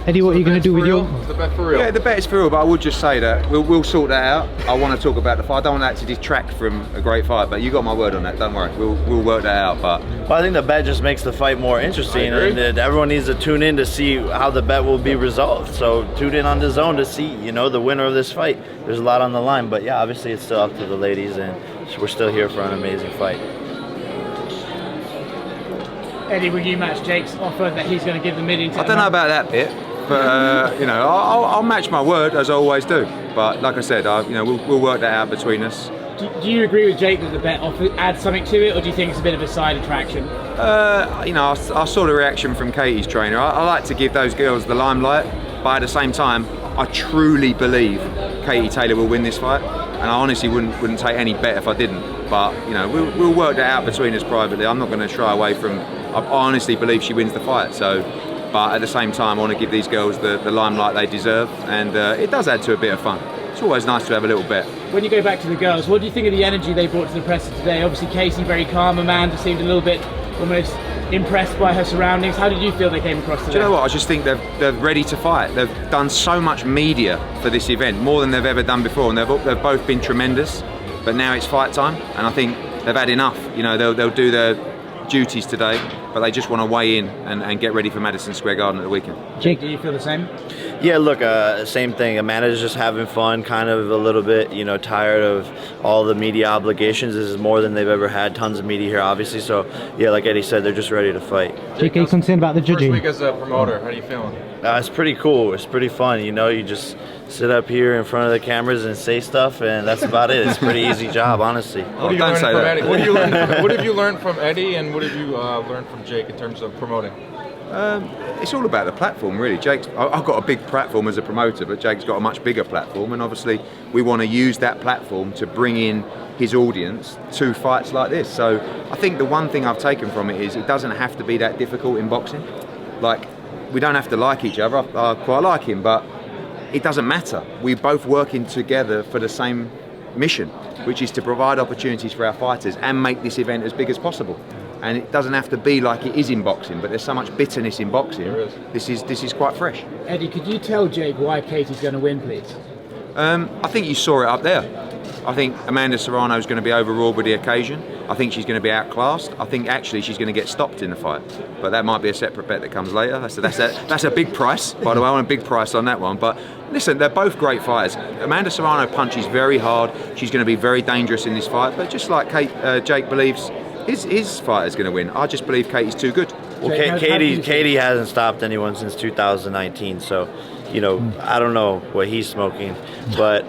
Eddie, what are you going to do with your... Is the bet for real? Yeah, the bet is for real, but I would just say that we'll sort that out. I want to talk about the fight. I don't want that to detract from a great fight, but you got my word on that, don't worry. We'll work that out. But well, I think the bet just makes the fight more interesting, and everyone needs to tune in to see how the bet will be resolved. So tune in on the zone to see, you know, the winner of this fight. There's a lot on the line, but yeah, obviously it's still up to the ladies, and we're still here for an amazing fight. Eddie, will you match Jake's offer that he's going to give the million to... I don't know about that bit, but you know, I'll match my word as I always do. But like I said, you know, we'll work that out between us. Do you agree with Jake that the bet offer adds something to it, or do you think it's a bit of a side attraction? You know, I saw the reaction from Katie's trainer. I like to give those girls the limelight, but at the same time, I truly believe Katie Taylor will win this fight, and I honestly wouldn't take any bet if I didn't. But you know, we'll work that out between us privately. I'm not going to shy away from. I honestly believe she wins the fight. So, but at the same time, I want to give these girls the limelight they deserve, and it does add to a bit of fun. It's always nice to have a little bet. When you go back to the girls, what do you think of the energy they brought to the presser today? Obviously, Katie very calm. Amanda seemed a little bit almost impressed by her surroundings. How did you feel they came across today? Do you know what? I just think they're ready to fight. They've done so much media for this event, more than they've ever done before, and they've both been tremendous. But now it's fight time, and I think they've had enough. You know, they'll do their duties today, but they just want to weigh in and get ready for Madison Square Garden at the weekend. Jake, do you feel the same? Yeah, look, same thing. Amanda's just having fun, kind of a little bit, you know, tired of all the media obligations. This is more than they've ever had. Tons of media here, obviously. So, yeah, like Eddie said, they're just ready to fight. Jake, are you concerned about the judging? First week as a promoter, how are you feeling? It's pretty cool. It's pretty fun. You know, you just sit up here in front of the cameras and say stuff, and that's about it. It's a pretty easy job, honestly. What have you learned from Eddie, and what have you learned from Jake in terms of promoting? It's all about the platform, really. I've got a big platform as a promoter, but Jake's got a much bigger platform, and obviously we want to use that platform to bring in his audience to fights like this. So I think the one thing I've taken from it is it doesn't have to be that difficult in boxing. Like, we don't have to like each other. I quite like him, but it doesn't matter. We're both working together for the same mission, which is to provide opportunities for our fighters and make this event as big as possible. And it doesn't have to be like it is in boxing, but there's so much bitterness in boxing. This is quite fresh. Eddie, could you tell Jake why Katie's going to win, please? I think you saw it up there. I think Amanda Serrano is going to be overruled with the occasion. I think she's going to be outclassed. I think actually she's going to get stopped in the fight. But that might be a separate bet that comes later. That's a big price, by the way. I want a big price on that one. But listen, they're both great fighters. Amanda Serrano punches very hard. She's going to be very dangerous in this fight. But just like Jake believes his fight is going to win, I just believe Katie's too good. Well, Katie hasn't stopped anyone since 2019, so, you know, I don't know what he's smoking. But,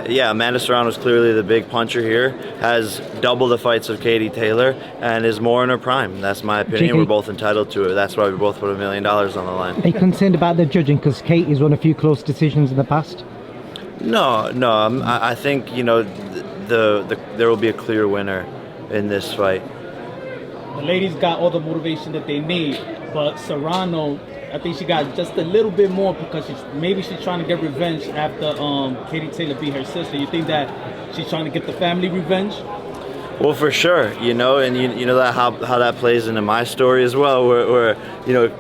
yeah, Amanda Serrano's clearly the big puncher here, has double the fights of Katie Taylor, and is more in her prime. That's my opinion. We're both entitled to it. That's why we both put $1 million on the line. Are you concerned about the judging? Because Katie's won a few close decisions in the past. No. I think, you know, there will be a clear winner in this fight. The ladies got all the motivation that they need, but Serrano, I think she got just a little bit more because she's trying to get revenge after Katie Taylor beat her sister. You think that she's trying to get the family revenge? Well, for sure, you know, and you know that how that plays into my story as well, where you know,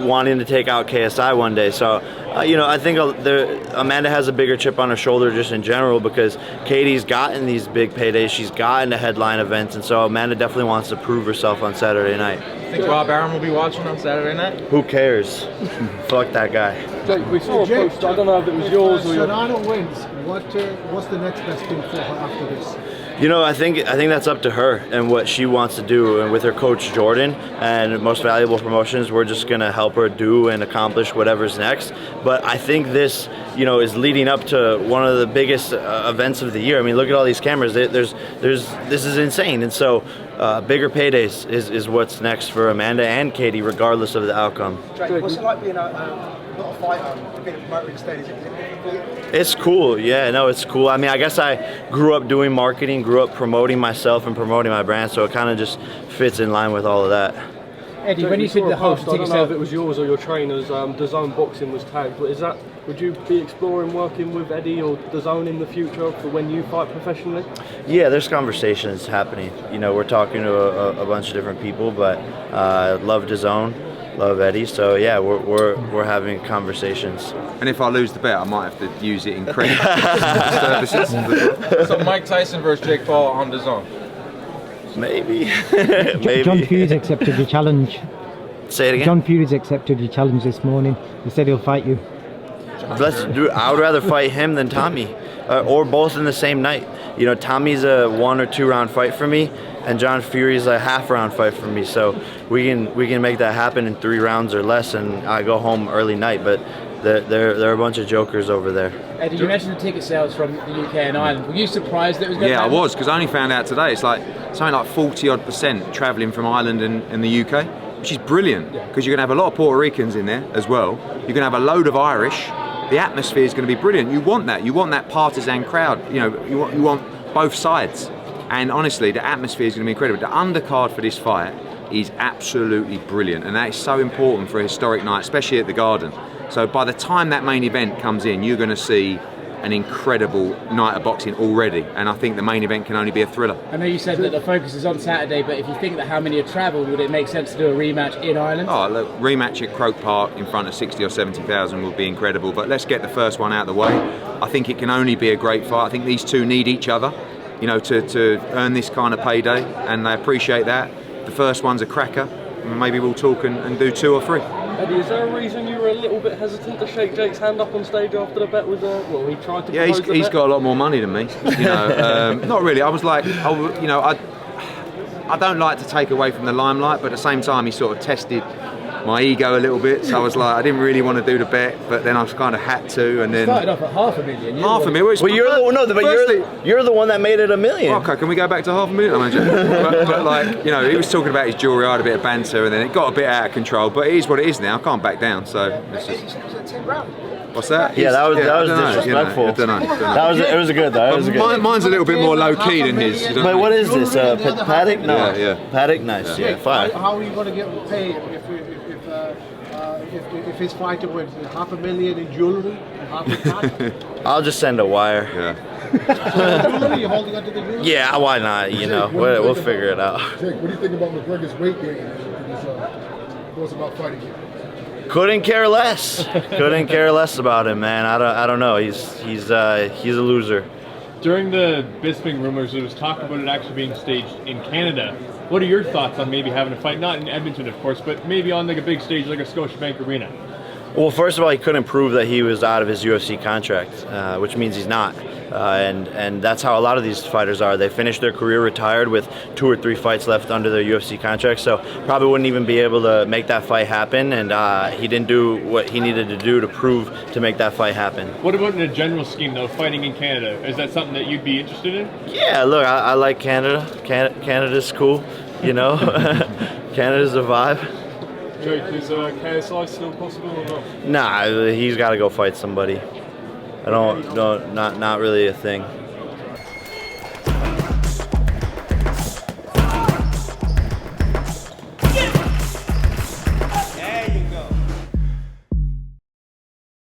wanting to take out KSI one day. So, you know, I think Amanda has a bigger chip on her shoulder just in general because Katie's gotten these big paydays. She's gotten to headline events, and so Amanda definitely wants to prove herself on Saturday night. Think Rob Aaron will be watching on Saturday night? Who cares? Fuck that guy. Jake, we saw a post. I don't know if it was yours or yours. Serrano wins. What's the next best thing for her after this? You know, I think that's up to her and what she wants to do. And with her coach Jordan and Most Valuable Promotions, we're just gonna help her do and accomplish whatever's next. But I think this, you know, is leading up to one of the biggest events of the year. I mean, look at all these cameras. This is insane. And so, bigger paydays is what's next for Amanda and Katie, regardless of the outcome. Jake, what's it like being not a fighter, being a promoter instead? Is it It's cool, yeah, no, it's cool. I mean, I guess I grew up doing marketing, grew up promoting myself and promoting my brand, so it kind of just fits in line with all of that. Eddie, when you said the host, I don't know if it was yours or your trainer's, DAZN Boxing was tagged, but would you be exploring working with Eddie or DAZN in the future for when you fight professionally? Yeah, there's conversations happening. You know, we're talking to a bunch of different people, but I love DAZN. love Eddie. So yeah, we're having conversations. And if I lose the bet, I might have to use it in credit services. So Mike Tyson versus Jake Paul on the zone. Maybe. Maybe. John Fury's accepted your challenge. Say it again. John Fury's accepted your challenge this morning. He said he'll fight you. Let's do. I would rather fight him than Tommy, or both in the same night. You know, Tommy's a 1 or 2 round fight for me, and John Fury's a half round fight for me. So we can make that happen in 3 rounds or less, and I go home early night. But there are a bunch of jokers over there. Eddie, you mentioned the ticket sales from the UK and Ireland. Were you surprised that it was going to Yeah, I happen? was, because I only found out today. It's like something like 40% travelling from Ireland and the UK, which is brilliant, because you're going to have a lot of Puerto Ricans in there as well. You're going to have a load of Irish. The atmosphere is going to be brilliant. You want that. You want that partisan crowd. You know, you want both sides. And honestly, the atmosphere is going to be incredible. The undercard for this fight is absolutely brilliant, and that is so important for a historic night, especially at the Garden. So by the time that main event comes in, you're going to see an incredible night of boxing already, and I think the main event can only be a thriller. I know you said that the focus is on Saturday, but if you think that how many have travelled, would it make sense to do a rematch in Ireland? Oh, look, rematch at Croke Park in front of 60 or 70,000 would be incredible, but let's get the first one out of the way. I think it can only be a great fight. I think these two need each other, you know, to earn this kind of payday, and they appreciate that. The first one's a cracker, and maybe we'll talk and do 2 or 3. Eddie, is there a reason you were a little bit hesitant to shake Jake's hand up on stage after the bet was, well, he tried to propose the he's bet? got a lot more money than me, you know. Not really. I was like, I don't like to take away from the limelight, but at the same time, he sort of tested my ego a little bit. So I was like, I didn't really want to do the bet, but then I kind of had to, and then Started off at $500,000. $500,000. Well, you're the one that made it $1 million. Okay, can we go back to $500,000? I mean, but like, you know, he was talking about his jewellery. I had a bit of banter, and then it got a bit out of control. But it is what it is now. I can't back down. So it's just, It was a 10 round. what's that? Yeah, that was I don't know, disrespectful. I don't know. It was good though. It was good. Mine's a little bit more low key than his. You know Wait, what is this? Paddock? No. Yeah. Paddock, nice. Yeah, fire. How are you going to get paid if his fighter wins $500,000 in jewelry and half in cash? I'll just send a wire. Yeah. Jewelry, you're holding onto the jewelry? Yeah, why not? You know, we'll figure it out. Jake, what do you think about McGregor's weight gain in his thoughts about fighting you? Couldn't care less. Couldn't care less about him, man. I don't know. He's a loser. During the Bisping rumors, there was talk about it actually being staged in Canada. What are your thoughts on maybe having a fight, not in Edmonton, of course, but maybe on like a big stage like a Scotiabank Arena? Well, first of all, he couldn't prove that he was out of his UFC contract, which means he's not. And that's how a lot of these fighters are. They finish their career retired with 2 or 3 fights left under their UFC contract, so probably wouldn't even be able to make that fight happen, and he didn't do what he needed to do to prove to make that fight happen. What about in a general scheme, though, fighting in Canada? Is that something that you'd be interested in? Yeah, look, I like Canada. Canada's cool, you know. Canada's a vibe. Jake, is KSI still possible or not? Nah, he's got to go fight somebody. Not really a thing.